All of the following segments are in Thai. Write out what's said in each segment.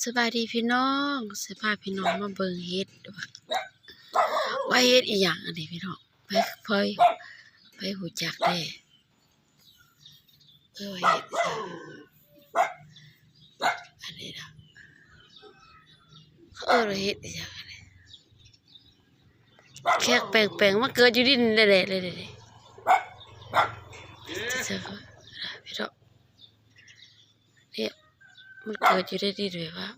สบายดีพี่น้องสพาพี่น้องมาเบิ่งเฮ็ดว่าเฮ็ดอีหยังอันนี้พี่น้องไปหูจักได้ว่าเฮ็ดอันนี้นะเขาว่าเฮ็ดอีหยังอันนี้แค่แปลงๆมาเกิดอยู่ดินแหละเลยเจ้าพี่น้องเนี่ยมันเกิดอยู่ได้ดีด้วยว่า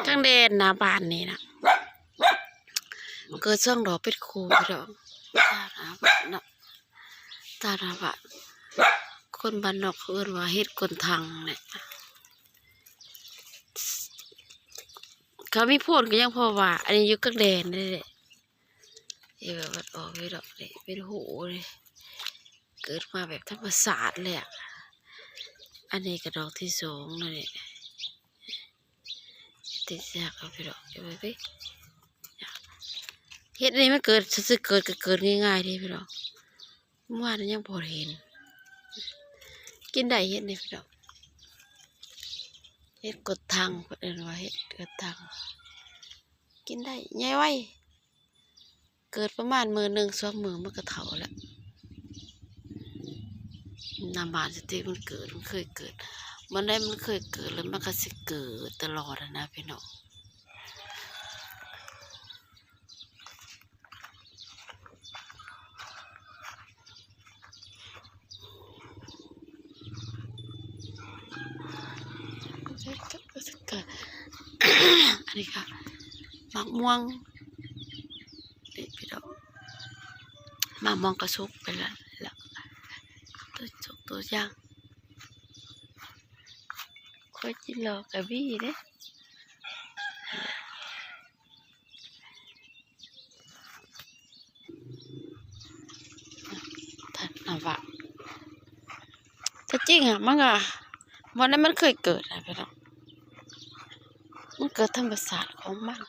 ทั้งแดนหน้าบ้านนี่นะเกิดช่องดอกเป็ดคูพี่น้องตาหน้าบ้านคนบ้านนอกเขาเอิ้นว่าเฮ็ดกลทางเนี่ยเขามีพูดก็ยังพอว่าอันนี้อยู่กับแดนนี่แหละที่แบบว่าออกไปดอกเลยเป็นหูเลยเกิดมาแบบธรรมศาสตร์เลยอันนี้ก็ดอกที่สองนั่นแหละติดยากเอาไปดอกเอาไปเฮ็ดนี่มันเกิดซื่อๆเกิดง่ายๆที่พี่น้องเมื่อวานยังพอเห็นกินได้เฮ็ดนี่พี่น้องเฮ็ดกดทางเอิ้นว่าเฮ็ดกดทางกินได้ใหญ่ไว้เกิดประมาณมื้อนึง2 มื้อมันก็เฒ่าแล้วน้ำบานสติมันเกิดมันเคยเกิดมันได้มันเคยเกิดแล้วมันก็สิเกิดตลอดนะพี่น้องอันนี้ค่ะมะม่วงนี่พี่น้องมะม่วงกระสุกไปแล้วตัวย่างค่อยจิหลอกกะบี้เด้ท่านน่ะว่าแต่จริงมันก็วันนั้นมันเคยเกิดนะพี่น้องมันเกิดธรรมชาติของมัน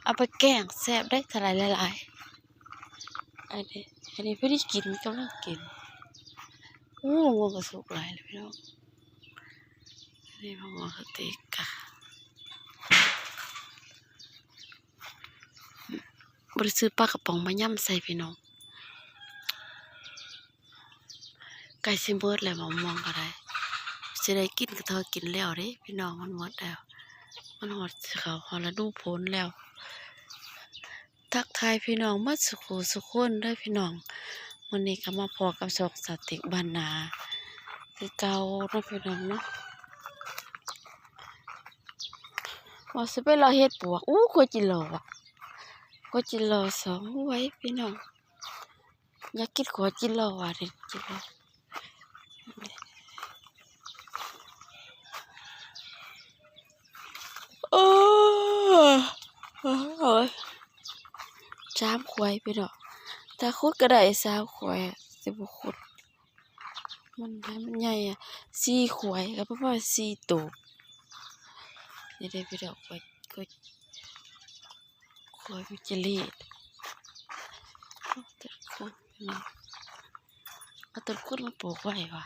เอาไปแกงแซ่บได้ทลายหลายๆอันนี้เพื่อที่กินกำลังกินม่วงก็สุกหลายเลยพี่น้องอันนี้มะม่วงสติกค่ะบริซื้อปลากระป๋องมาย่ำใส่พี่น้องไก่ซิมเบิร์ดแล้วมะม่วงก็ได้จะได้กินก็เท่ากินแล้วเด้พี่น้องมันหมดแล้วมันหมดเขาพอแล้วดูผลแล้วทักทายพี่น้องมาสุขได้พี่น้องวันนี้ก็มาพอกับสองสติกบ้านนาคือเก่าเนาะพี่น้องเนาะว่าสิไปรอเฮ็ดปวกก็จิรอ2ไว้พี่น้องอยากกินขอจิรอว่ะเด็ดจิรอโอ้ย3 ขวดพี่น้องถ้าขุดก็ได้3 ขวดสิบ่ขุดมันใหญ่4 ขวดก็ประมาณ4 ตัวนี่ได้พี่น้องก็มันจะเละต้นขุดพี่น้องเอาต้นขุดมาปลูกไว้ว่ะ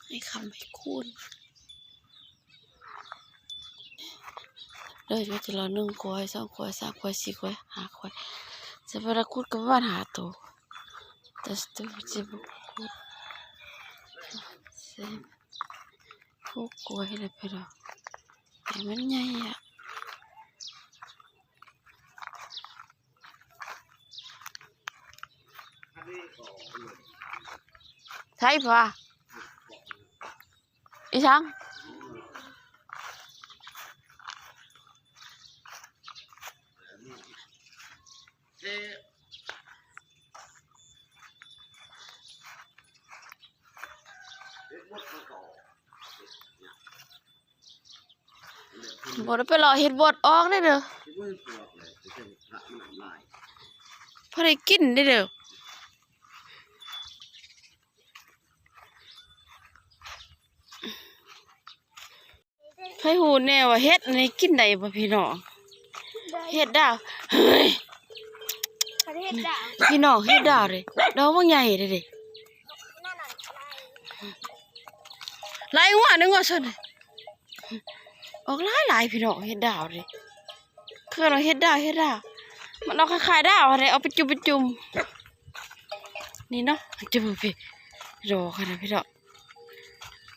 ให้คำให้คูณเลยว่าจะรอ1 ขวด2 ขวด3 ขวด4 ขวด5 ขวดจะไปรักคูณกับว่า5 ตัวแต่ตัวจะบุกคูณ6 ขวดเลยไปหรอแต่มันใหญ่ใช่ปะอีช่างบ่ได้ไปรอเฮ็ดบดออกได้เด้อพอได้กินได้เด้อให้หูแน่ว่าเฮ็ดอันนี้กินได้บ่พี่น้องเฮ็ดดาวเฮ้ย ห็ดดาว พี่น้องเฮ็ดดาวเลยดอกว่าใหญ่เลยดิ นั่นน่ะ หลายหัวนึงว่าซั่นออกหลายพี่น้องเฮ็ดดาวเลยคือเราเฮ็ดดาวมันเอาคล้ายๆดาวอะไรเอาไปจุ่มนี่เนาะจะบ่พี่รอค่ะนะพี่น้อง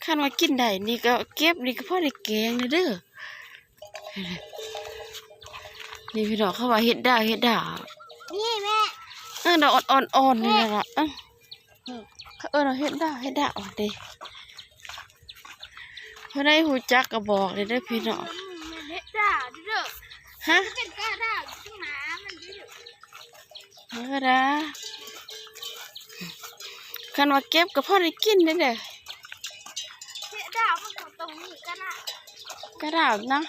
คันว่ากินได้นี่ก็เก็บนี่ก็พอได้แกงเด้อนี่พี่น้องเขาว่าเฮ็ดดาว นี่แม่ ดอกอ่อนๆนี่ล่ะเราเฮ็ดดาวอ่อนเด้เพิ่นได้ฮู้จักก็บอกเลยเด้อพี่น้อง มันเห็ดดาวเด้อ ฮะ เป็นก้าดาวข้างหน้ามันเด้อ นะคันว่าเก็บก็พอได้กินเด้อ เห็ดดาวมันก็ตรงนี้ก็น่ะ กระดาษนะ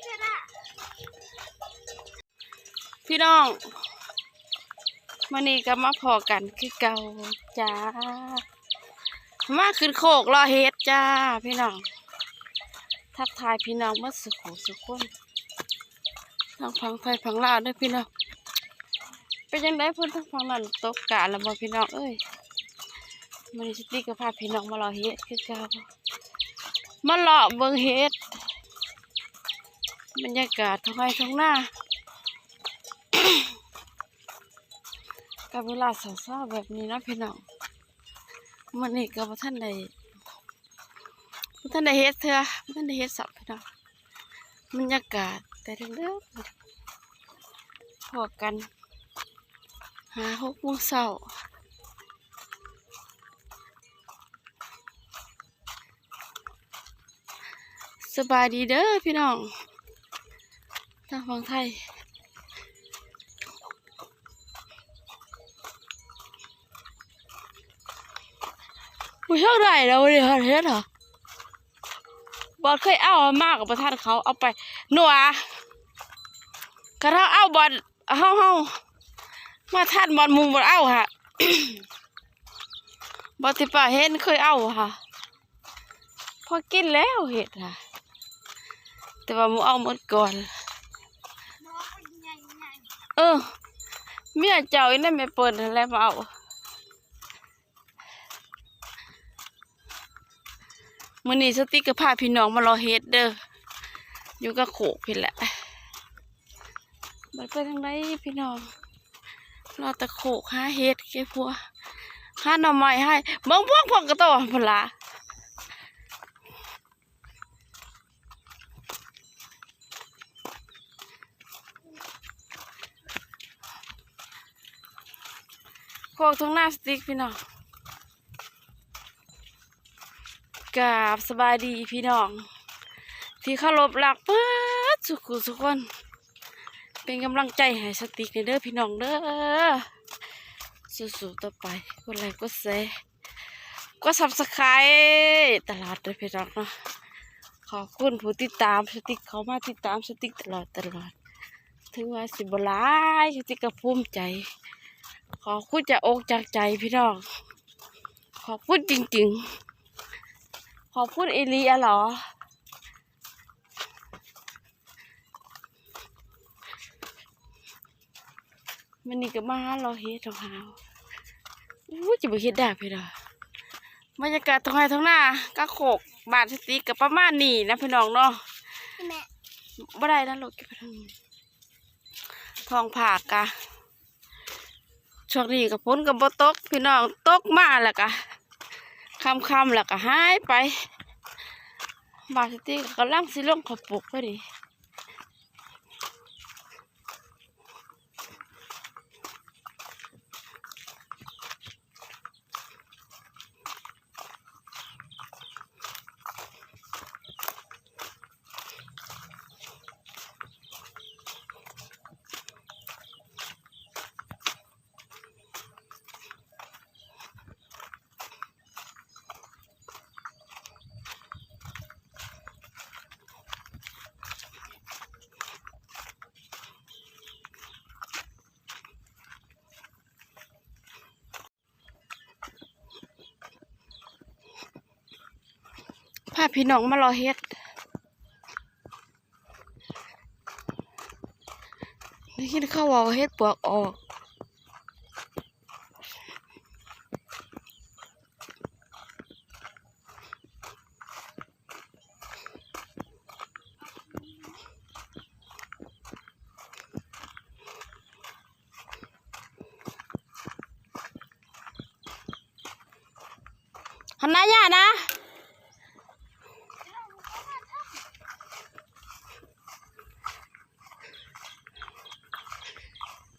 เห็ดดาว พี่น้องมื้อนี้ก็มาพอกันคือเก่าจ้ามาขึ้นโคกรอเฮ็ดจ้าพี่น้องทักทายพี่น้องเมื่อสุขคนทางฝั่งไทยฝั่งลาวเด้อพี่น้องเป็นยังไงเพิ่นทางฝั่งนั้นตกกะแล้วบ่พี่น้องเอ้ยมื้อนี้สติก็พาพี่น้องมารอเฮ็ดคือเก่ามาเลาะเบิ่งเฮ็ดบรรยากาศท้องไร่ท้องนากับเวลาเช้าๆแบบนี้นะพี่น้องมื้อนี้ก็บ่ทันได้เฮ็ดเทื่อบ่ทันได้เฮ็ดสับพี่น้องบรรยากาศแต่เด้อพอกันหา6 โมงเช้าสบายดีเด้อพี่น้องทางฝั่งไทยไม่เท่าไหร่แล้วเนี่ยเฮ็ดเหรอบอลเคยเอามากกับประธานเขาเอาไปหนัวกระเท่าเอาบอลเฮามาท่านบอลมุงบอลเอาค่ะ บอลที่ป่าเห็นเคยเอาค่ะพอกินแล้วเห็ดค่ะแต่ว่ามูเอาหมดก่อน น้องมันใหญ่ เมียเจ้าอีนั่นไม่เปิดแล้วมาเอามื้อนี้สติกก็พาพี่น้องมารอเฮ็ดเด้ออยู่กับโขกพี่แหละบัดไปทางไหนพี่น้องรอตะโขกหาเฮ็ดแกพัวหาหน่อไม้ให้เบิ่งพวกกระโตพุ่นล่ะโขกทางหน้าสติกพี่น้องกราบสบายดีพี่น้องที่เคารพรักเปิดสุขคนเป็นกำลังใจให้สติกเด้อพี่น้องเด้อสู้ๆต่อไปกดไลค์กดแชร์กด Subscribe ตลอดเด้อพี่น้องเนาะขอบคุณผู้ติดตามสติกเขามาติดตามสติกตลอดถึงว่าสิบ่หลายสติกก็ภูมิใจขอบคุณจากอกจากใจพี่น้องขอบคุณจริงๆขอบคุณอีหลีอะเหรอมันนี่ก็มาเราเฮ็ดของเฮาจะบ่เฮ็ดได้พี่น้องบรรยากาศท้องไร่ท้องนาก็โขกบ้านสติกก็ประมาณนี้นะพี่น้องเนาะ แม่ บ่ได้นะลูกเก็บไปทางนี้ท้องผากกะช่วงนี้ก็ฝนก็บ่ตกพี่น้องตกมาแล้วก็ค่ำๆแล้วก็หายไปบ้านสติกก็กำลังสิลงข้าวปลูกพอดีพาพี่น้องมารอเฮ็ดได้ยินเขาว่าเฮ็ดปวกออก หันหน้าย่านะ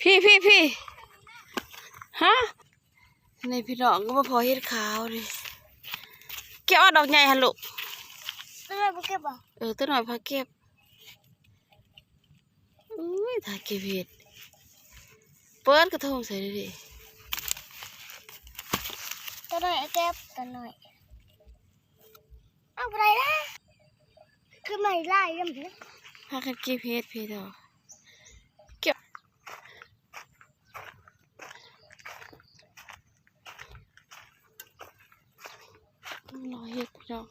พี่ฮะในพี่น้องก็มาพอเฮ็ดขาวเลยเก็บเอาดอกใหญ่ฮะลูก ตัวเราเก็บบ่ ตัวหน่อยพาเก็บอุ้ยถ้าเก็บเห็ดเปิดกระทงใส่ดิ ตัวหน่อยเก็บตัวหน่อยเอาไปละคือไม่ไล่ยังไง พากันเก็บเห็ดพี่ดอกเก็บรอเห็ดพี่ดอก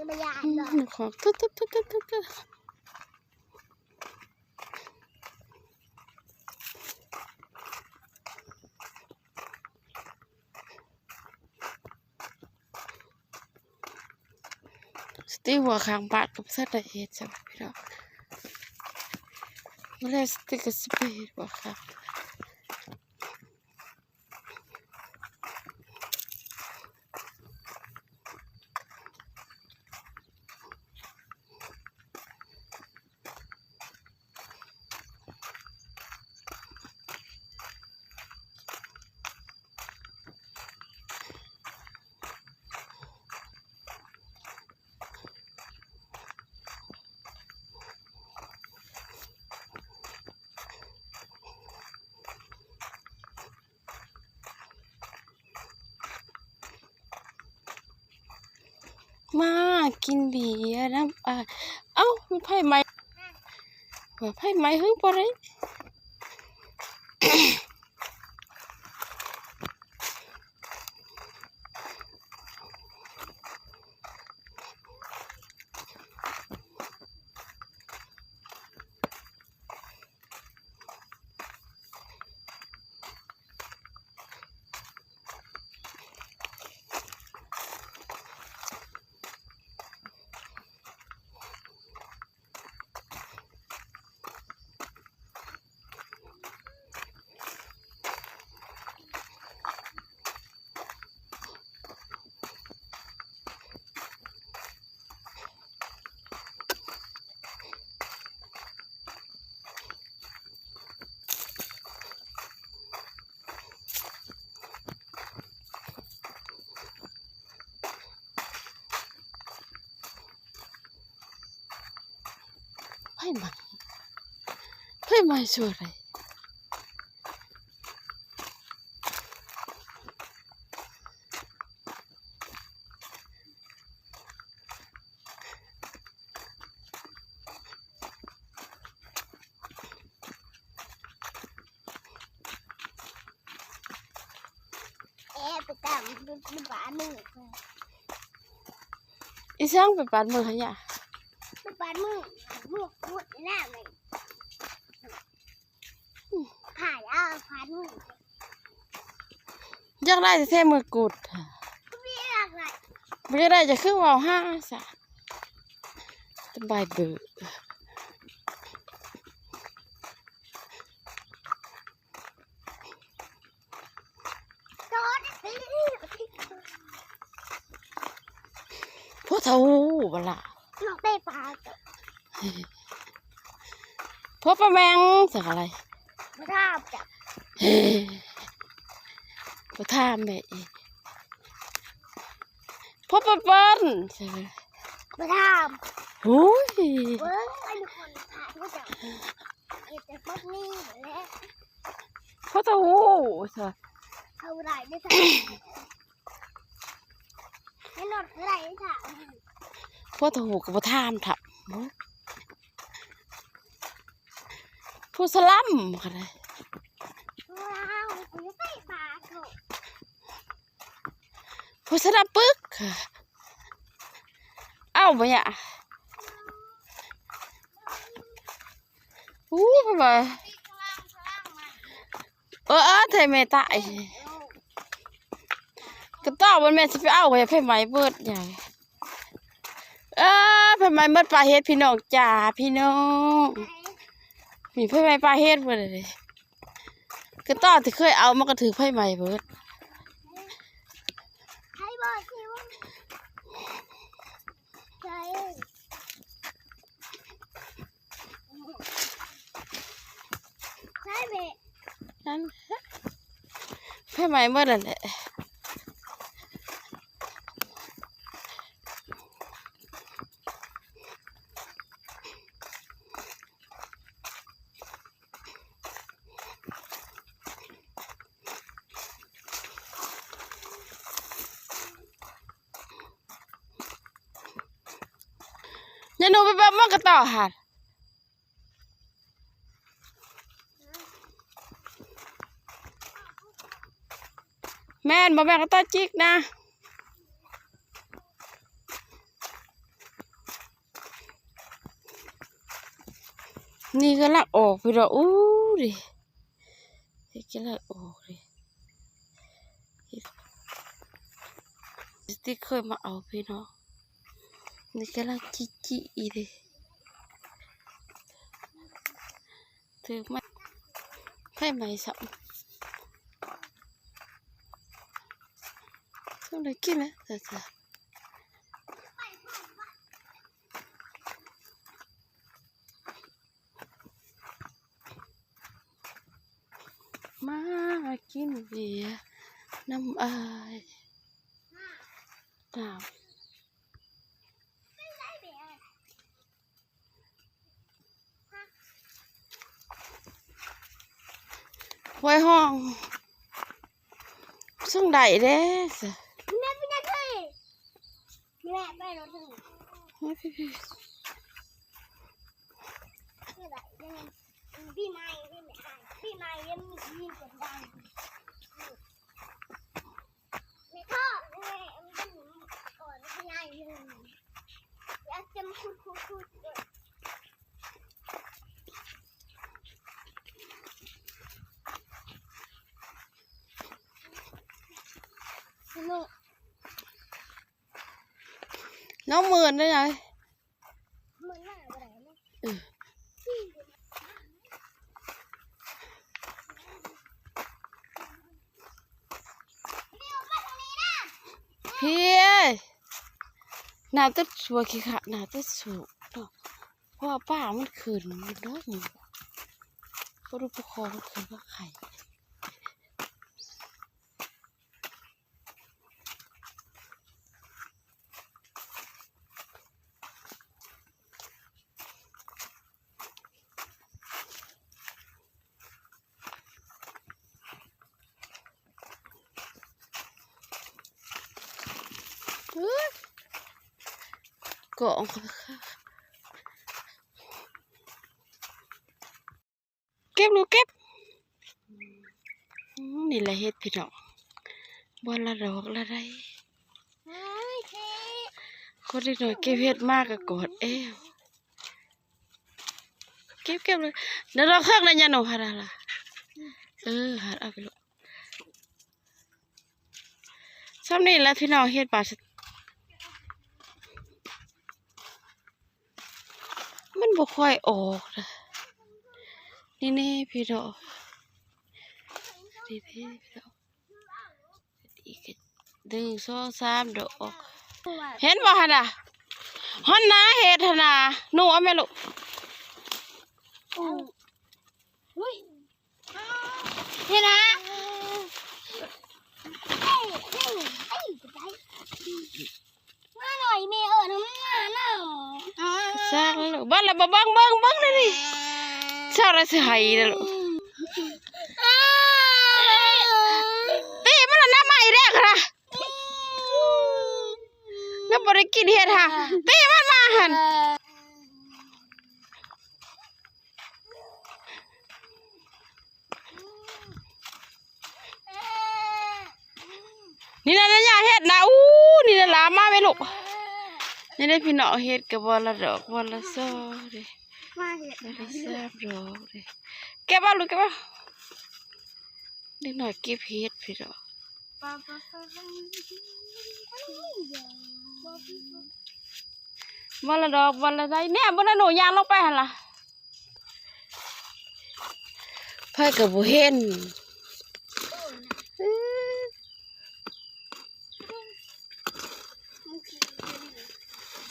ไม่ยาก ของตุ๊ดสติหัวข้างบ้านกับสัตว์ละเอียดจ้ะพี่น้องเมื่อไรสติกับสเปรย์หัวข้างมากินเบียร์น้ำเอ้ามันไผ่ไหมว่าไผ่ไหมเฮ้ยปะไรไผ่ไหมชัวร์เลยไปตามดูบ้านมึง อีช่างไปปาดมือขยะ ดูบ้านมึงลูกพูดหน้าเลยผ่านเอาผ่านมึง อยากได้จะแท้มือกุด ไม่อยากเลย ไม่ได้จะขึ้นว่าวห้างซะสบายเบื่อ โดน พวกเท่าบล่ะ น้องได้ปลา พวกปลาแมงสักอะไร ไม่ทำจับ พวกท่าแม่อีพวกปลาเปิ้ลใช่ไหม ไม่ท โอ้ย ำเบิ้งไอ้ทุกคนถ่ายก็จับเก็บแต่พวกนี้แล้ว พวกเท่าใช่ เอาไรได้ถ่ายให้นอนไรได้ถ่าย พวกเท่ากับพวกท่ามทับพวกสลัมค่ะเลย ว้าวกูจะไปปลาเขา พวกสลัมปึ๊กเอา เอาบ่เนี่ยไปบ่เธอไม่ตายก็ต่อมันแม่สิไปเอาไว้ไผไหม้เบิดใหญ่ไผไหม้เบิดปลาเฮ็ดพี่น้องจ้าพี่น้องมีไผไหม้ปลาเฮ็ดเบิดเลยก็ต่อที่เคยเอามันก็ถือไผไหม้เบิดให้บอกสิว่าใช่ใช่เบะนั่นไผไหม้เบิดนั่นแหละอย่าหนูไปเบิ่งมันก็ต่อหัดแม่นบ่แม่นก็ต่อจิกนะนี่ก็ลักออกพี่ดอกอู้ดินี่ก็ลักออกดิที่เคยมาเอาพี่น้องนี่ก็ลักจิจิอีดิถือไม่ให้ไหมสับต้องได้กินนะแต่มากินเบียร์น้ำอายตามไว้ห้องส่งได้เด้สะแม่พี่นัทเลยแม่ไปรถถึงพี่ไม่ได้พี่ไม้พี่ไม่ได้พี่ไม้ยังมีกดดันไม่ทอดแม่มันก่อนพี่ไม้เลยอยากจะมาคุดเลยน้องหมื่นได้ไงเหมือนหน้าอะไรไหมพี่น้ำตึ๊ดชัวขี้ขาน้ำตึ๊ดสูบเนาะเพราะว่าป้ามันขืนมันร้อนอยู่ก็รู้ปกครองมันขืนว่าไข่กล่องเก็บลูกเก็บนี่แหละเฮ็ดพี่น้องบ่ละดอกละไรคนที่หน่อยเก็บเฮ็ดมากก็กอดเอวเก็บเลยเดี๋ยวเราเครื่องเลยยันหนูหาดาล่ะหาเอาไปลูกซ้ำนี่แหละพี่น้องเฮ็ดป่ามันบ่ค่อยออกนะนี่พี่น้องนี่พี่น้องอีก1 2 3ดอกเห็นบ่หั่นน่ะฮอนนาเฮ็ดหั่นน่ะหนูเอาแม่ลูกนี่นะมาหน่อยแม่น้ำมาหน่อยสร้างลูกบ้านละบ่เบิ่งนี่ชาวไรสิให้นะลูกตีมันน่ะน้ำใหม่แรกนะน้ำบ่ได้กินเฮ็ดค่ะตีมันมาหั่นนี่นะอย่าเฮ็ดนะนี่นะหลามมาแม่ลูก นี่ได้พี่น้องเฮ็ดกับวันละดอกวันละซอเด้ มาเห็ด วันละสามดอกเด้แกะบ่ลูกแกะบ่เด็กน้อยเก็บเฮ็ดพี่น้อง ปลาปลาปลาปลาวันละดอกวันละได้เนี่ยบ่ได้หนูยางลงไปหั่นล่ะไผก็บ่เห็น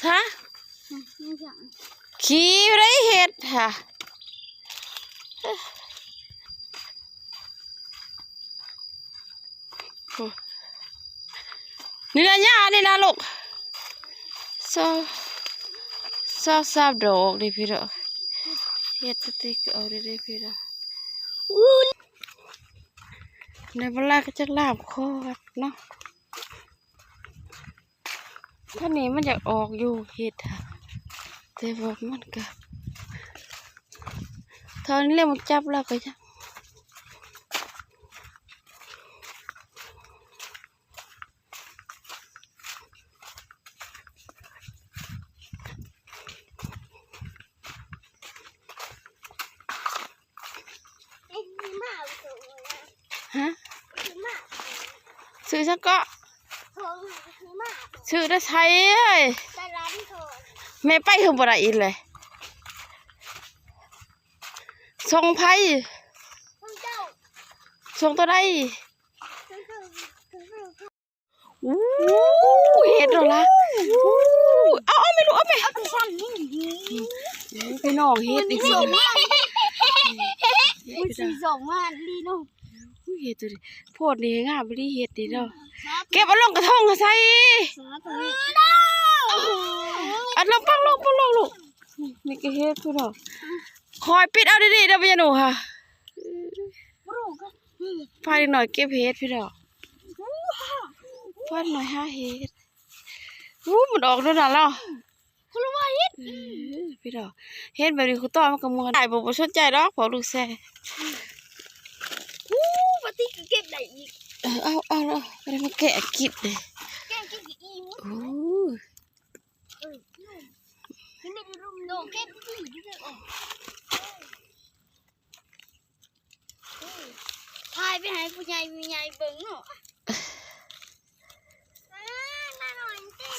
ฮะขี้อยู่ได้เฮ็ดค่ะนี่นะย่านี่นะลูกสามดอกดิพี่น้องเฮ็ดสติ๊กเอาได้พี่น้องในเวลาก็จะลาบคอครับเนาะท่านี้มันอยากออกอยู่เฮ็ดค่ะแต่ว่ามันก็ตอนนี้เริ่มจับแล้วก็จะฮะซื้อซักก็ซื้อได้ใช้เอ้ยแม่ไปถึงบ่ได้อีกเลยส่งไผส่งตัวใดอู้เฮ็ดแล้วล่ะเอาไม่รู้เอาไปไปน้องเฮ็ดดิพี่น้อง มันสีสองมาลีโน่ เฮ็ดตัวดิโพดนี่งามบ่ดีเฮ็ดดิเนาะเก็บเอาลงกระทงใส่อัดลงปังลงลูกนี่ก็เฮ็ดพี่น้องคอยปิดเอาดีๆเด้อพี่หนูค่ะพาหน่อยเก็บเฮ็ดพี่น้องพาหน่อยหาเฮ็ดมันออกด้วยน่ะเนาะคุณรู้ว่าเฮ็ดพี่น้องเฮ็ดแบบนี้คือต้อมันก็ม่วนได้บ่สนใจดอกพอลูกแซ่ ปฏิเก็บได้อีก เอาแล้วไปมาแกะกิดเลย แกงกินอีมุ้ โอ้ นี่ไม่รู้โนเก็บที่อยู่ที่เดิมออกพายไปหาผู้ใหญ่มีใหญ่เบิ้งเนาะ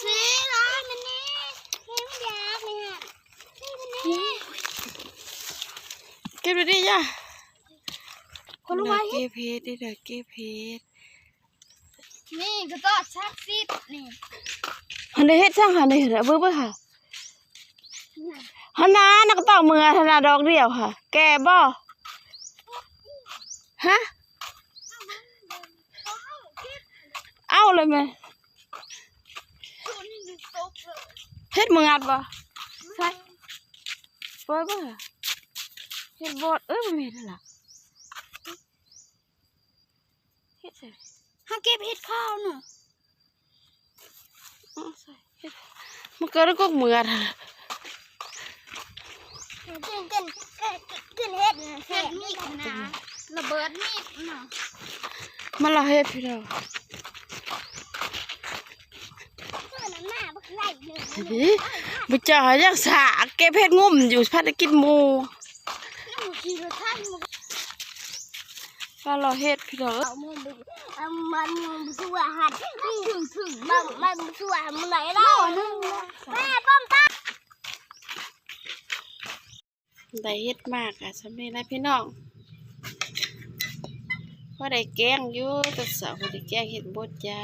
ซื้อร้านมันนี่นี่มันยากเลยฮะนี่มันนี่ เก็บไปดิจ้ะ คนรู้ว่า เก็บเพชรดิเด้อเก็บเพชร นี่ก็ต้องชักซิดนี่ หันได้เฮ็ดจังหันได้เฮ็ดเบิ่งค่ะหันนานักต่อมือธนาดอกเดียวค่ะ แก่บ่ฮะเอาเลยแม่เฮ็ดมืออัดบ่ใช่เปิดบ่เฮ็ดบ่บ่มีนั่นล่ะเฮ็ดใส่ หาเก็บเห็ดข้าวเนาะ ใส่เฮ็ดมันเกิดก็มืออัด กินเห็ดเห็ดมีดนะระเบิดมีดเนาะ มันละเฮ็ดพี่น้อง บ่จ่าจังสาเก็บเฮ็ดงุ่มอยู่พัดได้กินหมูว่าเราเฮ็ดพี่น้อง มันสู้อาหารถึงมันสู้อาหารมันไหนเล่าแม่ป้อมตา ได้เฮ็ดมากอ่ะสำเร็จแล้วพี่น้องพอได้แกงอยู่แต่สาวพอได้แกงเฮ็ดบดจ้า